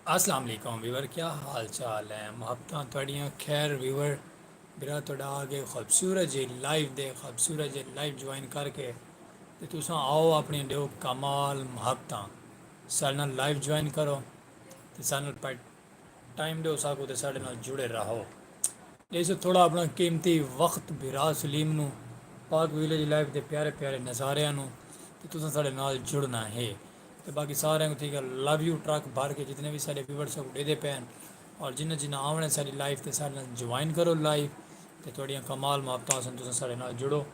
अस्सलाम वालेकुम वीवर, क्या हाल चाल है? मुहब्बतां थोड़ियां खैर वीवर। मेरा थोड़ा आगे खूबसूरत जी लाइव दे खूबसूरत जी लाइव ज्वाइन करके ते तुसां आओ अपनी दिओ कमाल मुहब्बतां साढ़े नाल लाइव ज्वाइन करो ते साढ़े नाल टाइम दिओ साकू ते साढ़े नाल जुड़े रहो। इस थोड़ा अपना कीमती वक्त बिरा सलीम नू पाक विलेज लाइफ के प्यारे प्यारे नज़ारिਆਂ ਨੂੰ ਤੇ ਤੁਸੀਂ ਸਾਡੇ ਨਾਲ ਜੁੜਨਾ ਹੈ। ਤੇ ਬਾਕੀ ਸਾਰਿਆਂ ਨੂੰ ਠੀਕ ਹੈ, ਲਵ ਯੂ ਟਰੱਕ ਭਰ ਕੇ ਜਿੰਨੇ ਵੀ ਸਾਡੇ ਵੀਵਰਸ ਉਡੇਦੇ ਪੈਣ ਔਰ ਜਿੰਨਾ ਜਿੰਨਾ ਆਉਣੇ ਸਾਡੀ ਲਾਈਫ ਤੇ ਸਾਡੇ ਨਾਲ ਜੁਆਇਨ ਕਰੋ ਲਾਈਵ ਤੇ ਤੁਹਾਡੀਆਂ ਕਮਾਲ ਮੁਹੱਬਤਾਂ ਸਨ, ਤੁਸੀਂ ਸਾਡੇ ਨਾਲ ਜੁੜੋ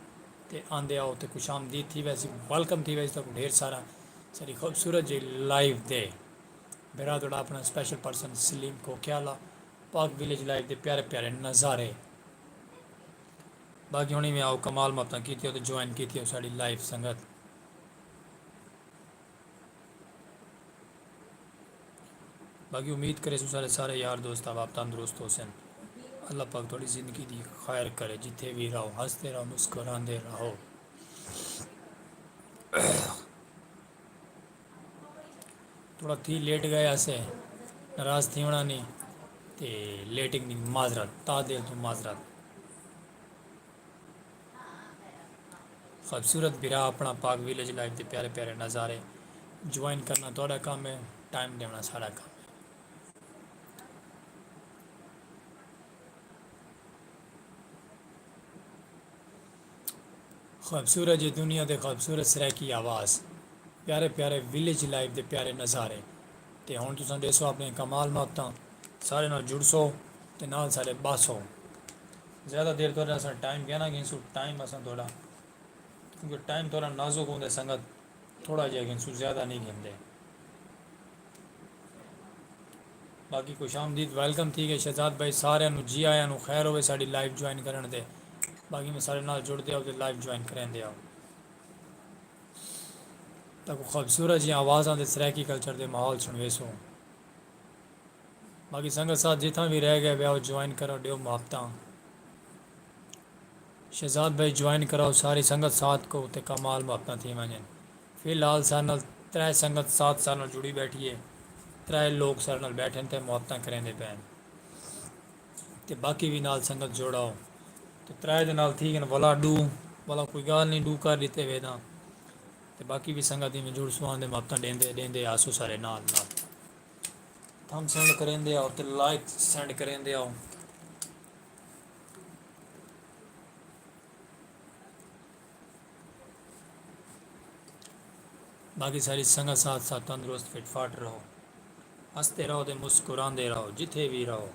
ਤੇ ਆਂਦੇ ਆਓ ਤੇ ਖੁਸ਼ ਆਮਦੀਦ थी वैसी वेलकम थी वैसे तो ढेर सारा सारी खूबसूरत जी लाइव दे मेरा थोड़ा अपना स्पेशल पर्सन सलीम कोख्याला पाक विलेज लाइफ के प्यारे प्यारे नज़ारे बाकी हुणी में आओ कमाल मुहब्बतां कीतियां ते ज्वाइन कीतियां साड़ी लाइव संगत। बाकी उम्मीद करे सारे सारे यार दोस्त अब आप तंदुरुस्त हो सन। अल्लाह पाक थोड़ी ज़िंदगी दी खैर करे, जिथे भी रहो हंसते रहो मुस्कुराते रहो। थोड़ा थी लेट गया से नाराज़ थी होना नहीं ते लेटिंग दी माजरत तादिल तो माजरत। खूबसूरत बिरा अपना पाक विलेज लाइफ के प्यारे प्यारे नज़ारे ज्वाइन करना थोड़ा काम है, टाइम देना सारा काम। खूबसूरत जी दुनिया के खूबसूरत सरै की आवाज़ प्यारे प्यारे विलेज लाइफ के प्यारे नज़ारे ते हुण तुसां देसो अपने कमाल मुहब्बतां सारे नाल जुड़सो ते नाल सारे बासो। ज़्यादा देर तो असां टाइम कहना गिनसू टाइम असां थोड़ा क्योंकि टाइम थोड़ा नाजुक होंदे संगत थोड़ा जिहा गिनसू ज़्यादा नहीं गिनदे। बाकी खुश आमदीद वेलकम थी गई शहजाद भाई सारे जी आया खैर होवे साड़ी लाइव ज्वाइन करन दे। बाकी मैं सारे नाल जुड़ते आओ तो लाइव ज्वाइन करेंदे आओ तक खूबसूरत जी आवाज़ां दे सराकी कल्चर दे माहौल सुन वेसो। बाकी संगत साथ जितना भी रह गए वे ज्वाइन करो डियो मुहब्बतां शहजाद भाई ज्वाइन कराओ सारी संगत साथ को ते कमाल मुहब्बतां थी वञनि। फिलहाल सारे नाल त्रै संगत साथ सारे नाल जुड़ी बैठी है, त्रै लोग सारे नाल बैठे ते मुहब्बतां करेंदे पैन ते बाकी भी नाल संगत जोड़ाओ ते त्रै दे नाल थी गन भला डू भला कोई गल नहीं डू कर दिते वे तां ते बाकी भी संगत में जुड़ सुहान दे मुहब्बतां देंदे देंदे आसो सारे नाल नाल थम सेंड करेंदे आओ ते लाइक सेंड करेंदे आओ। बाकी सारी संगत साथ साथ तंदुरुस्त फिट फाट रहो, हंसते रहो ते मुस्कुराते रहो जिथे भी रहो।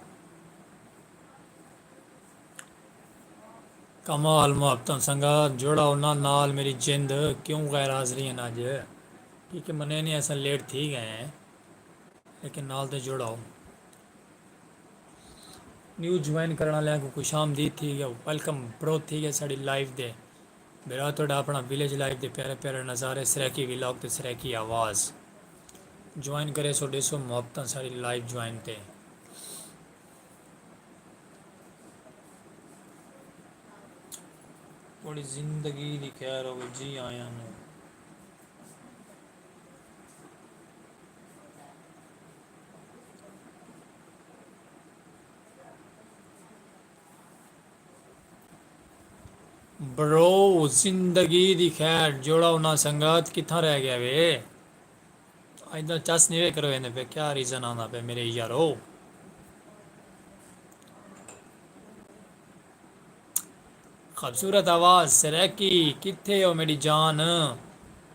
कमाल मुहब्बतां संगत जोड़ाओ ना नाल मेरी जिंद क्यों गैर हाजरी है अज ठीक है मने नहीं ऐसा लेट थी गए हैं लेकिन नाल तो जोड़ाओ। न्यू ज्वाइन करने वाले को खुश आमदीद थी गया वेलकम ब्रो थी गया साड़ी लाइव दे मेरा थोड़ा अपना विलेज लाइफ के प्यारे प्यारे नज़ारे सराकी विलाग ते सराकी आवाज़ ज्वाइन करे सो डेसो मुहब्बतां सारी लाइव ज्वाइन ते थोड़ी जिंदगी दी खैर हो जी आया हूँ। ब्रो जिंदगी दी खैर जोड़ा ना संगत कितना रह गया वे अज चस नहीं वे करो पे क्या रीज़न आना पे मेरे यारो। खूबसूरत आवाज़ सराकी किथे हो मेरी जान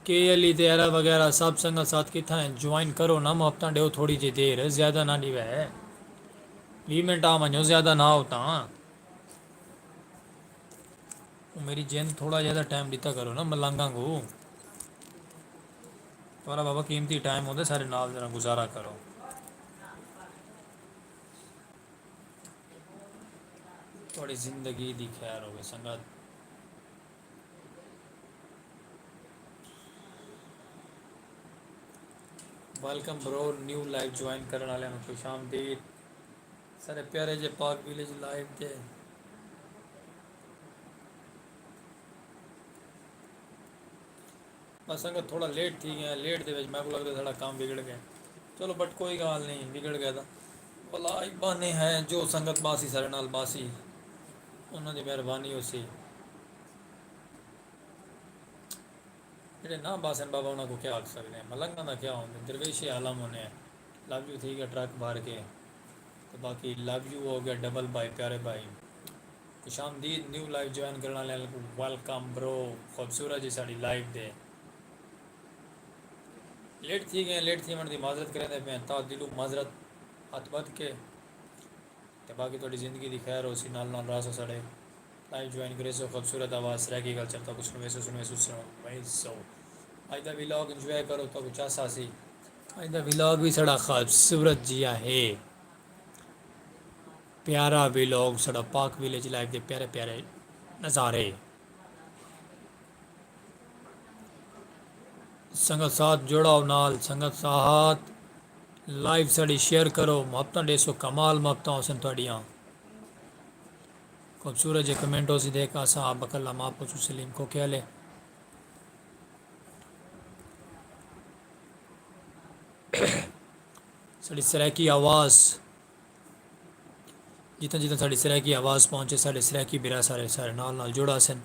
के अली तेरा वगैरह सब संगत साथ कितना है ज्वाइन करो ना मुहब्बतां दो थोड़ी जी देर ज़्यादा ना दी वै 20 मिनट आ वञो ज़्यादा ना हो तां मेरी जिन थोड़ा ज़्यादा टाइम दिता करो ना मलंगा को थोड़ा बाबा कीमती टाइम होता सारे नाल जरा गुजारा करो। थोड़ी ज़िंदगी दी खैर होवे संगत। Welcome bro new live join करने वाले खुश आमदीद सारे प्यारे जे पाक विलेज लाइव के बस संगत थोड़ा लेट थी गया लेट दे मैं को लगता थोड़ा काम बिगड़ गया चलो बट कोई गाल नहीं, बिगड़ गया था। भला बहाने हैं जो संगत बासी सारे नाल बासी, उन्होंने मेहरबानी हो सी। ਜਿਹੜੇ ਨਾ ਬਾਸਨ ਬਾਬਾ ਉਹਨਾਂ को क्या आख सकते हैं, मलंगा का क्या होंगे, दरवेश आलम होने। लव यू ठीक है ट्रक भर के। तो बाकी लव यू हो गया डबल भाई, प्यारे भाई। खुश आमदीद न्यू लाइव ज्वाइन करने वाले को वेलकम ब्रो। खूबसूरत जी साड़ी लाइव दे। लेट थी गए, लेट थी मन की माजरत करें पे ता दिलू माजरत हथ बद के। तो बाकी थोड़ी ज़िंदगी की खैर हो सी, नाल रासो साढ़े लाइव ज्वाइन करे सो। खूबसूरत आवाज़ रह गई गल चलता कुछ सुनवे सो भाई सो। अज का व्लॉग इंजॉय करो तो कुछ आसा सी। अज का व्लॉग भी साड़ा खूबसूरत जिया है, प्यारा व्लॉग साड़ा पाक विलेज लाइफ के प्यारे प्यारे नज़ारे। संगत साथ जोड़ाओ नाल, संगत साथ लाइव साड़ी शेयर करो। मुहब्बत डेसो कमाल मुहब्बत होसन थोड़ियाँ। खूबसूरत जो कमेंट हो सी देख आसा आप बकल्ला माँ पुछू सलीम को क्या ले। साड़ी सराकी आवाज़ जितना जितना साड़ी सराकी आवाज़ पहुँचे, साढ़े सराकी बिरा सारे सारे नाल जुड़ा सन।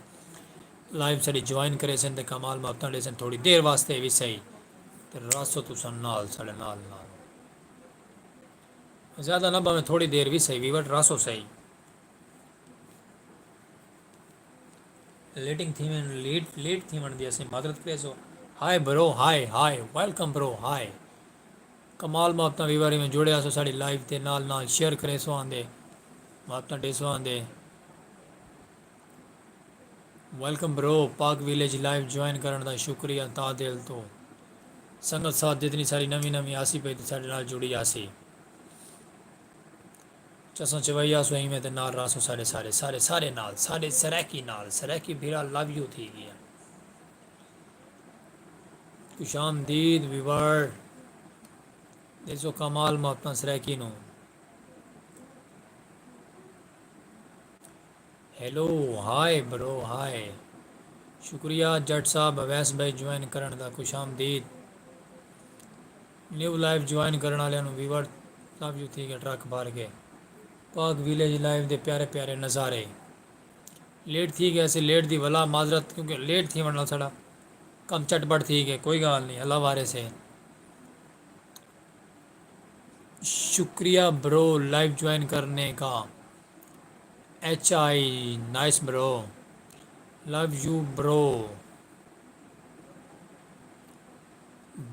लाइव साड़ी ज्वाइन करे सन ते कमाल मुहब्बत डे सन थोड़ी देर वास्ते भी सही। ते रासो तुसन नाल साढ़े नाल ज़्यादा ना भावें थोड़ी देर भी सही भी, बट रासो सही। लेटिंग थी में लेट थी मन दिया सी मादरत करे सो। हाय ब्रो, हाय हाय वेलकम ब्रो, हाय। कमाल मुहब्बत वीवारी में जुड़े सो साड़ी लाइव ते नाल शेयर करे सो आंदे मुहब्बत डे सो आंदे। वेलकम ब्रो, पाक विलेज लाइव ज्वाइन करने का शुक्रिया ता दिल तो। संगत साथ जितनी सारी नवी नवी आसी पे साढ़े नाल जुड़ी आसी। चसों चवैया सो में ते नाल रासो सारे सारे सारे सारे नाल सारे सरैकी भीरा लव यू थी गया। खुश आमदीद विवर देसो कमाल मुहब्बत Saraiki no. Hello hi bro hi. शुक्रिया जट साहब अवैस भाई ज्वाइन करने का, खुश आमदीद। न्यू लाइव ज्वाइन करने वाले वीवर लव यू थी गया ट्रक भर के। पाक विलेज लाइव दे प्यारे प्यारे नज़ारे। लेट थी गया ऐसे लेट दी भला माजरत, क्योंकि लेट थी वरना साड़ा कम चटपट थी गए। कोई गाल नहीं, अल्लाह वारे से। शुक्रिया ब्रो लाइव ज्वाइन करने का। HI nice bro, love you bro.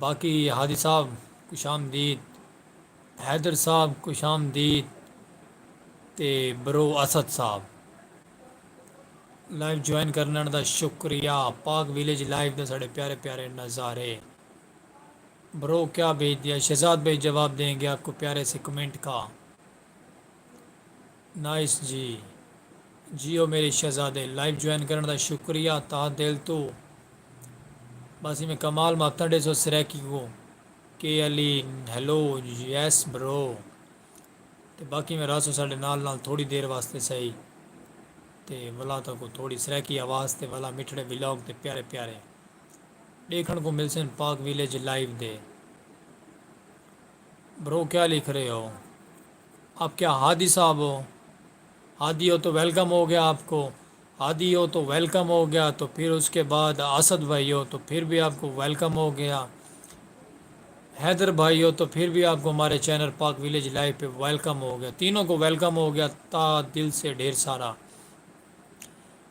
बाकी हादी साहब खुश आमदीद, हैदर साहब खुश आमदीद, ते ब्रो असद साहब लाइव ज्वाइन करने का शुक्रिया। पाक विलेज लाइव के साढ़े प्यारे प्यारे नज़ारे। ब्रो क्या भेज दिया, शहजाद भाई जवाब देंगे आपको प्यारे से कमेंट का। नाइस जी, जियो मेरे शहजादे लाइव ज्वाइन करने का शुक्रिया ता दिल तो। बस में कमाल माफ्ता डे सो सरैकी को के अली हेलो यस ब्रो। तो बाकी में रासो साढ़े नाल थोड़ी देर वास्ते सही। तो वला तो को थोड़ी सरैकी आवाज़ ते वला मिठड़े व्लॉग ते प्यारे प्यारे देखने को मिल सन पाक विलेज लाइव दे। ब्रो क्या लिख रहे हो आप, क्या हादी साहब हो? हादी हो तो वेलकम हो गया आपको। हादी हो तो वेलकम हो गया, तो फिर उसके बाद असद भाई हो तो फिर भी आपको वेलकम हो गया। हैदर भाई हो तो फिर भी आपको हमारे चैनल पाक विलेज लाइव पे वेलकम हो गया। तीनों को वेलकम हो गया ता दिल से ढेर सारा।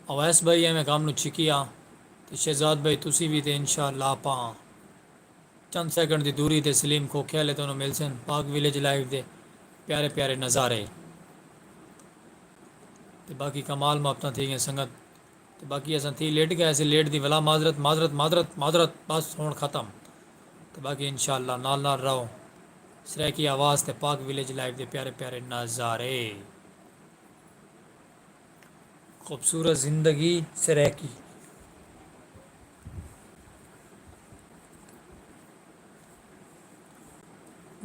अवैस भाई है मैं काम छिकिया, तो शहजाद भाई तुसी भी थे इंशाअल्लाह पा चंद सैकंड की दूरी ते सलीम खोखे वाले तो मिल सन पाक विलेज लाइव दे प्यारे प्यारे नज़ारे। तो बाकी कमाल मुहब्बत थी गई संगत। तो बाकी असा थी लेट गए ऐसे लेट दी भला माजरत माजरत माजरत माजरत बस हूँ ख़त्म। तो बाकी इंशाअल्लाह नाल रहो। सरैकी आवाज़ ते पाक विलेज लाइव दे प्यारे प्यारे नज़ारे। खूबसूरत ज़िंदगी सरैकी।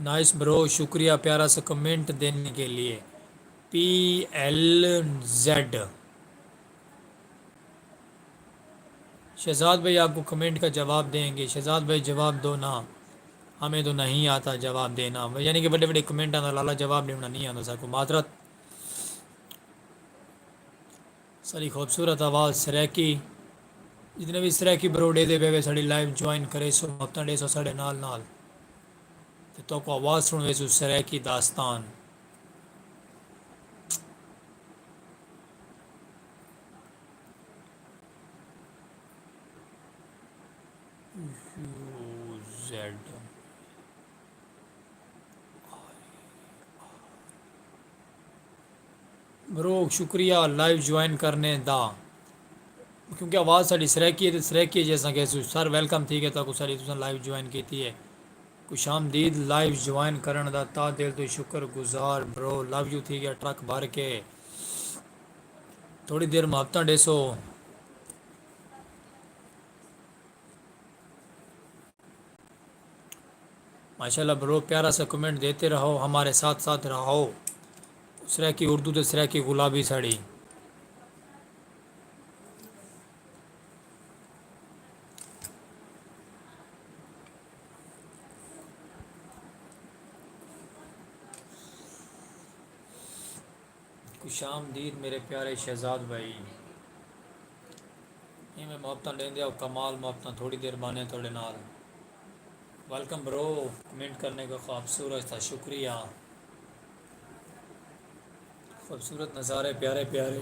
नाइस ब्रो, शुक्रिया प्यारा सा कमेंट देने के लिए। PLZ शहजाद भाई आपको कमेंट का जवाब देंगे। शहजाद भाई जवाब दो ना, हमें तो नहीं आता जवाब देना, यानी कि बड़े बड़े कमेंट आना लाला जवाब देना नहीं आता सको माजरत। सारी खूबसूरत आवाज़ सरेकी, जितने भी सरेकी बरोडे दे पे साड़ी लाइव ज्वाइन करे सो हफ्ता डे सो साढ़े नाल नाल तो को आवाज़ सुन वे सो सरेकी दास्तान। जेड ब्रो शुक्रिया लाइव ज्वाइन करने दा, क्योंकि आवाज़ साड़ी सरेकी है तो सरेकी जैसा कि सर वेलकम ठीक है तो सारी तुम लाइव ज्वाइन की है। खुश आमदीद लाइव ज्वाइन करण दा ता दिल तो शुक्र गुजार ब्रो, लव यू थी गया ट्रक भर के थोड़ी देर मुहब्बत डेसो। माशाल्लाह ब्रो प्यारा सा कमेंट देते रहो, हमारे साथ साथ रहो। सरा की उर्दू तो सरा की गुलाबी साड़ी। खुश आमदीद मेरे प्यारे शहजाद भाई, मैं मुहब्बत लेंदे आओ कमाल मुहब्बत थोड़ी देर माने थोड़े नाल। वेलकम ब्रो, कमेंट करने का खूबसूरत था शुक्रिया। खूबसूरत नज़ारे प्यारे प्यारे।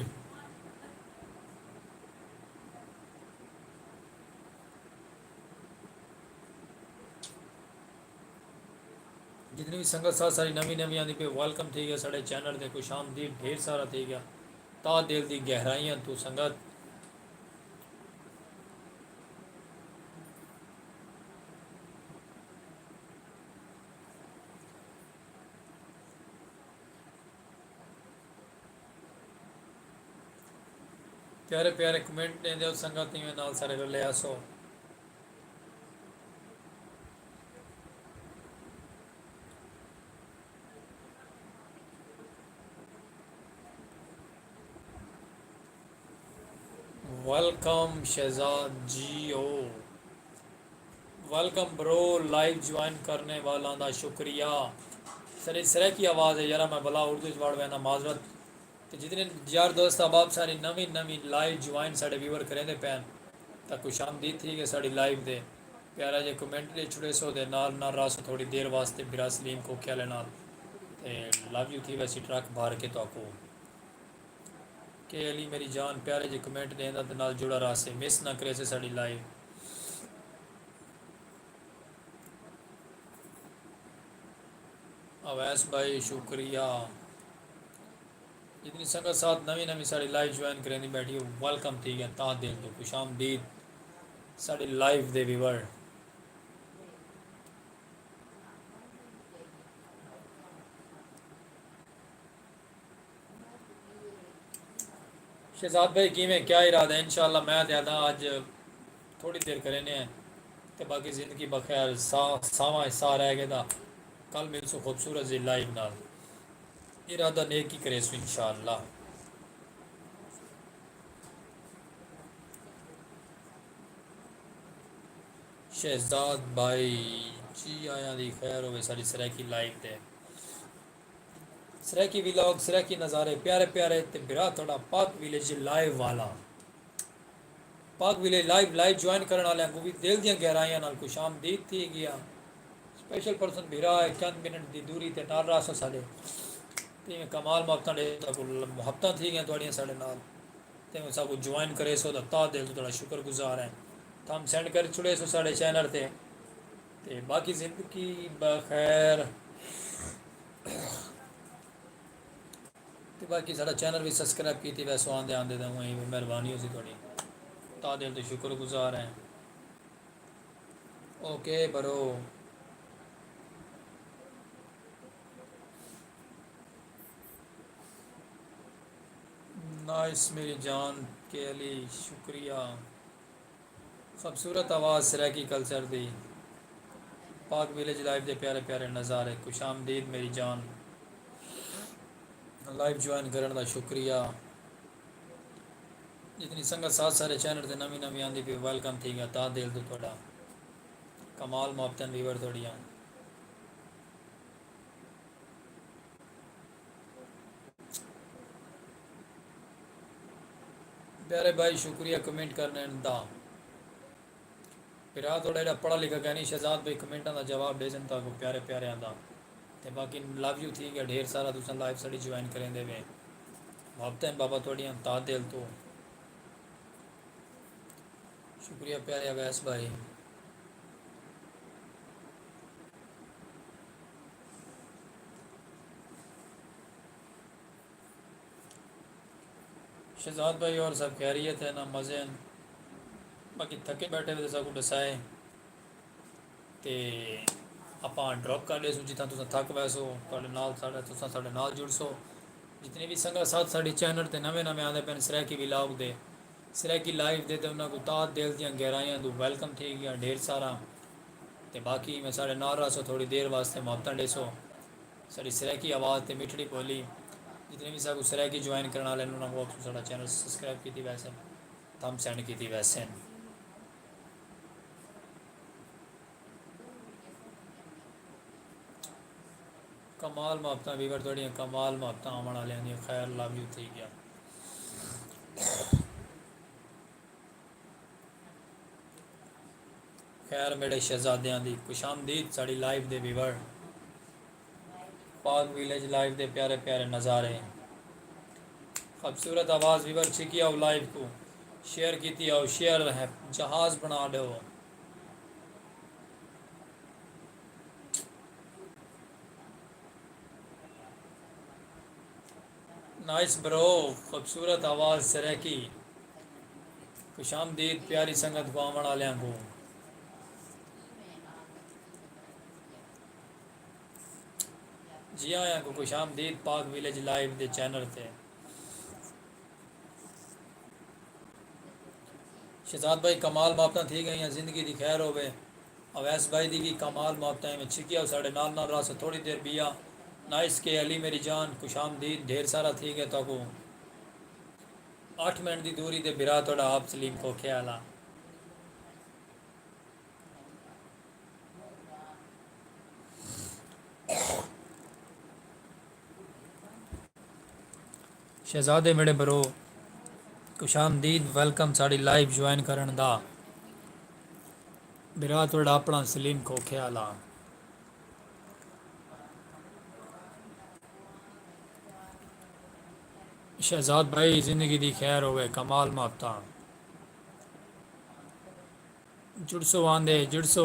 जितनी भी संगत साथ सारी नवी नवी आती पे वेलकम थी गया साढ़े चैनल दे खुश आमदीद ढेर सारा थी गया ता दिल दी गहराइयां तू संगत। प्यारे प्यारे कमेंट देंदे संगत इवें नाल सारे रले आसो। वेलकम शहजाद जी ओ, वेलकम ब्रो, लाइव ज्वाइन करने वाला दा शुक्रिया। सर सर की आवाज़ है यार, मैं भला उर्दू च पढ़ वैना माजरत। तो जितने यार दोस्त अहबाब सारी नवी नवी लाइव ज्वाइन साढ़े व्यूवर करेंदे पैन तो खुश आमदीद थी कि साड़ी लाइव दे प्यारा जे कमेंट दे छुड़े सो दे नाल नाल रास थोड़ी देर वास्ते बिरा सलीम को ख्याल नाल ते लव यू थी वैसी ट्रक बाहर के तो आपको के अली मेरी जान प्यारे जे कमेंट देंदा ते नाल जुड़ा रहा से मिस ना करे से साड़ी लाइव। अवैस भाई शुक्रिया, जितनी संगत साथ नवी नवी साड़ी लाइव ज्वाइन करें बैठी हो वेलकम थी गया ता दिल तो खुश आमदीद साड़ी लाइव दे व्यूवर। शहजाद भाई की में क्या इरादा है इंशाल्लाह मैं ज़्यादा आज थोड़ी देर करें हैं तो बाकी ज़िंदगी बखैर सावा हिस्सा रह गया कल मिल सो खूबसूरत जी लाइव नाल इरादा नेक ही करे सो इंशाल्लाह। शहजाद भाई जी आया दी खैर हो सारी सराकी लाइव दे सराकी व्लॉग सराकी नज़ारे प्यारे प्यारे ते बिरा थोड़ा पाक विलेज लाइव वाला पाक विलेज लाइव लाइव ज्वाइन करने वाले को भी दिल दियां गहराइयां नाल खुश आमदीद थी गया। स्पेशल पर्सन बिरा है चंद मिनट की दूरी ते नाल रास साडे ते कमाल मुहब्बतां दे मुहब्बतां थी गई थोड़ियां साडे नाल ते सब ज्वाइन करे सो ता दिल तो थोड़ा शुक्रगुजार है तो हम सेंड कर छुड़े सो साढ़े चैनल ते बाकी ज़िंदगी बखैर तो बाकी साढ़ा चैनल भी सब्सक्राइब की वैसो आंदे आंदे तो वहीं मेहरबानी हो सी थोड़ी ता दिल तो शुक्रगुजार हैं। ओके बरो नाइस मेरी जान के अली शुक्रिया। खूबसूरत आवाज़ सराकी कल्चर दी पाक विलेज लाइव दे प्यारे प्यारे नज़ारे खुश आमदीद मेरी जान लाइव ज्वाइन करने का शुक्रिया। जितनी संगत साथ सारे चैनल से नवी नवी आंदी पे वेलकम थी गया ता दिल तो थोड़ा कमाल मुहब्बतन व्यूवर थोड़ियाँ प्यारे भाई शुक्रिया कमेंट करने दा। फिर आ थोड़ा पढ़ा लिखा क्या नहीं शहजाद भाई कमेंटा का जवाब दे जनता को प्यारे प्यारे आंदा। ते बाकी लव यू थी गया ढेर सारा तुसा लाइव स्टडी ज्वाइन करें दे वे मोहब्बतें बाबा थोड़ियां ता दिल तो शुक्रिया प्यारे अवैस भाई। शहजाद भाई और सब खैरियत है ना मज़े हैं। बाकी थके बैठे हुए सब दसाए ते ਆਪਾਂ ਡ੍ਰੌਪ ਕਰ ਲਏ ਸੋ ਜਿੱਥਾਂ ਤੁਸੀਂ ਥੱਕ ਵੈਸੋ ਤੁਹਾਡੇ ਨਾਲ ਸਾਡਾ ਤੁਸੀਂ ਸਾਡੇ ਨਾਲ ਜੁੜ ਸੋ ਜਿਤਨੇ ਵੀ ਸੰਗਤ ਸਾਥ ਸਾਡੇ ਚੈਨਲ ਤੇ ਨਵੇਂ ਨਵੇਂ ਆਉਂਦੇ ਪੈਣ ਸਰੈਕੀ ਵਲੌਗ ਦੇ ਸਰੈਕੀ ਲਾਈਵ ਦੇ ਤੇ ਉਹਨਾਂ ਕੋ ਤਾਤ ਦਿਲ ਦੀਆਂ ਗਹਿਰਾਈਆਂ ਤੋਂ ਵੈਲਕਮ ਥੀ ਗਿਆ ਢੇਰ ਸਾਰਾ ਤੇ ਬਾਕੀ ਮੈਂ ਸਾਡੇ ਨਾਲ ਰਸੋ ਥੋੜੀ ਦੇਰ ਵਾਸਤੇ ਮੁਹੱਬਤਾਂ ਦੇਸੋ ਸਾਡੀ ਸਰੈਕੀ ਆਵਾਜ਼ ਤੇ ਮਿੱਠੜੀ ਬੋਲੀ जितने भी सब सरैकी ज्वाइन करने वाले उन्होंने वो साਡਾ चैनल सब्सक्राइब की वैसे थम सेंड की वैसे कमाल मुहब्बतां वीवर थोड़ियां कमाल मुहब्बतां आवन वालियां दी खैर लव यू थी गया। खैर मेरे शहजादियां दी खुशामदीद साड़ी लाइव दे वीवर पाक विलेज लाइव दे प्यारे प्यारे नज़ारे खूबसूरत आवाज़ वीवर छिकी आओ लाइव को शेयर की आओ शेयर है जहाज़ बना दो। नाइस ब्रो खूबसूरत आवाज़ सरैकी खुशामदीद प्यारी संगत को आवन वालियां को जी आया को खुशामदीद पाक विलेज लाइव दे चैनल ते शहजाद भाई कमाल मुहब्बतां थी गई जिंदगी दी खैर होवे अवैस भाई दी की कमाल मुहब्बतां में छिकिया साढ़े नाल नाल रस थोड़ी देर बिया नाइस के अली मेरी जान खुशामदीद ढेर सारा थी गया तो 8 मिनट की दूरी ते बिरा थोड़ा आप सलीम को ख्याल आ शहजादे मेरे बरो खुशामदीद वेलकम साड़ी लाइव ज्वाइन करन दा बिरा थोड़ा अपना सलीम को ख्याल आ शहजाद भाई जिंदगी दी खैर होवे कमाल मुहब्बतां जुड़सो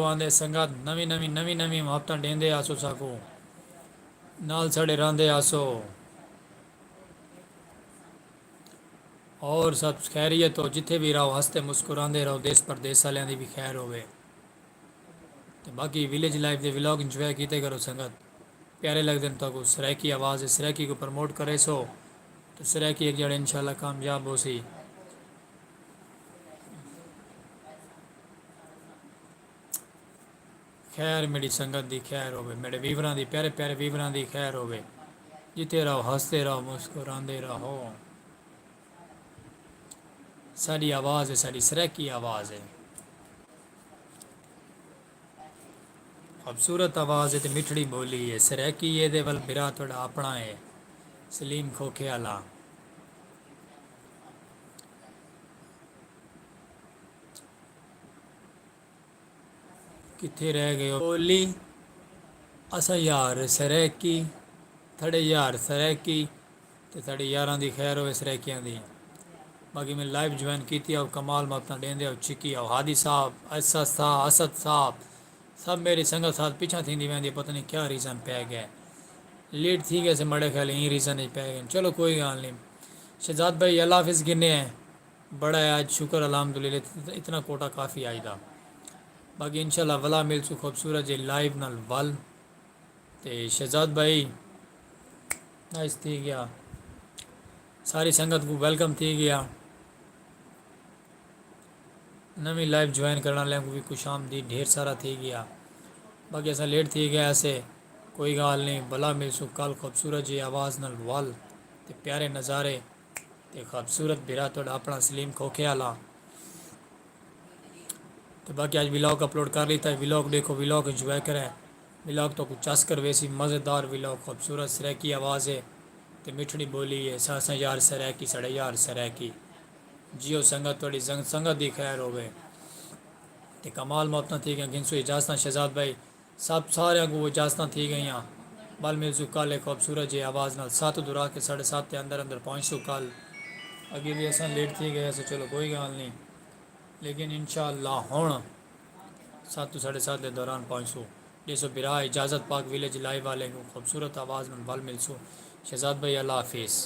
आंदे संगत नवी नवी नवी नवी मुहब्बतां देंदे आसो साको नाल सड़े रहंदे आसो और सब खैरियत हो जिथे भी रहो हंसते मुस्कुराते रहो देश परदेस वालियां दी भी खैर होवे तो बाकी विलेज लाइफ दे व्लॉग इंजॉय कीते करो संगत प्यारे लगते हैं तो सरैकी आवाज़ है सरैकी को प्रमोट करे सो तो सरैकी एक जड़े इंशाल्लाह कामयाब हो सी। खैर मेरी संगत दी खैर होवे मेरे वीवरां दी प्यारे प्यारे वीवरां दी खैर होवे जिते रहो हंसते रहो मुस्कुराते रहो साड़ी आवाज़ है साड़ी सरैकी आवाज़ है खूबसूरत आवाज़ है तो मिठड़ी बोली है सरैकी ये दे वल बिरा थोड़ा अपना है सलीम खोखे आला किथे रह गए हो बोली असा यार सरैकी थड़े यार सरैकी तो थड़े यारां दी खैर होवे सरैकियां दी बाकी मैं लाइव ज्वाइन की थी और कमाल मतना देंदे और चिकी और हादी साहब असद साहब सब मेरी संगत साथ पीछा थी वेंदी पता नहीं क्या रीज़न पै गया लेट थी गए से मड़े ख्याल यही रीज़न ही पै गए चलो कोई गल नहीं। शहजाद भाई अल्लाह हाफिज़ गिने हैं बड़ा है आज शुक्र अल्हम्दुलिल्लाह इतना कोटा काफ़ी आई था बाकी इंशाल्लाह वला मिल सु खूबसूरत जी लाइव नाल वल ते शहजाद भाई नाइस थी गया सारी संगत को वेलकम थी गया नवी लाइव ज्वाइन करने वाले को भी खुश आमदीद ढेर सारा थी गया बाकी ऐसा लेट थी गया ऐसे कोई गाल नहीं भला मिल सु कल खूबसूरत जी आवाज़ नाल वल ते प्यारे नज़ारे ते खूबसूरत बिरा थोड़ा अपना सलीम खोखे आला तो बाकी आज व्लॉग अपलोड कर ली था व्लॉग देखो व्लॉग इंजॉय करें व्लॉग तो कुछ चस कर वैसी मज़ेदार व्लॉग खूबसूरत सरैकी आवाज़ है तो मिठड़ी बोली है सा यार सरैकी सड़े यार सरैकी जियो संगत थोड़ी संगत दी खैर होवे ते कमाल मोहब्बत थी गई गिनसू इजाजत शहजाद भाई सब सारे को इजाजत थी गई बल मिलसू कल एक खूबसूरत जी आवाज़ नाल 7 दुरा के 7:30 के अंदर अंदर पहुँचसू कल अगे भी असा लेट थी गए चलो कोई गल नहीं लेकिन इंशाअल्लाह हुण 7 to 7:30 के दौरान पहुँचसू ॾिसो बिरा इजाज़त पाक विलेज लाइव वाले को खूबसूरत आवाज़ में बल मिलसू शहजाद भाई अल्लाह हाफिज़।